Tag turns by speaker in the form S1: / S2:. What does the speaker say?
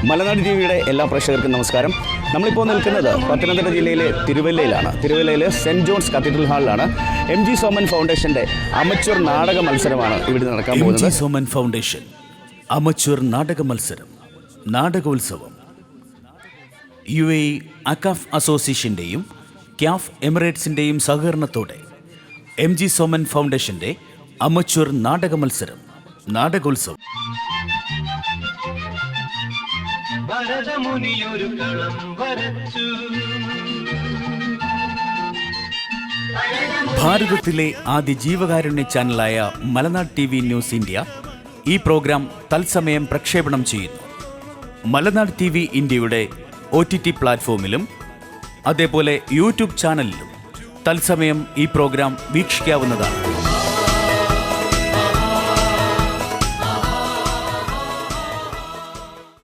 S1: മലനാട് ടിവിയുടെ എല്ലാ പ്രേക്ഷകർക്കും നമസ്കാരം. നമ്മളിപ്പോൾ നിൽക്കുന്നത് പത്തനംതിട്ട ജില്ലയിലെ തിരുവല്ലയിലാണ്. തിരുവല്ലയിലെ സെൻറ് ജോൺസ് കത്തീഡ്രൽ ഹാളിലാണ്. MG സോമൻ ഫൗണ്ടേഷൻ്റെ അമച്വർ നാടക മത്സരമാണ് ഇവിടെ നടക്കാൻ പോകുന്നത്.
S2: MG സോമൻ ഫൗണ്ടേഷൻ അമച്വർ നാടക മത്സരം നാടകോത്സവം UAE അക്കാഫ് അസോസിയേഷൻ്റെയും ക്യാഫ് എമിറേറ്റ്സിൻ്റെയും സഹകരണത്തോടെ MG സോമൻ ഫൗണ്ടേഷൻ്റെ അമച്വർ നാടക മത്സരം നാടകോത്സവം. ഭാരതത്തിലെ ആദ്യ ജീവകാരുണ്യ ചാനലായ മലനാട് TV ന്യൂസ് ഇന്ത്യ ഈ പ്രോഗ്രാം തത്സമയം പ്രക്ഷേപണം ചെയ്യുന്നു. മലനാട് TV ഇന്ത്യയുടെ OTT പ്ലാറ്റ്ഫോമിലും അതേപോലെ യൂട്യൂബ് ചാനലിലും തത്സമയം ഈ പ്രോഗ്രാം വീക്ഷിക്കാവുന്നതാണ്.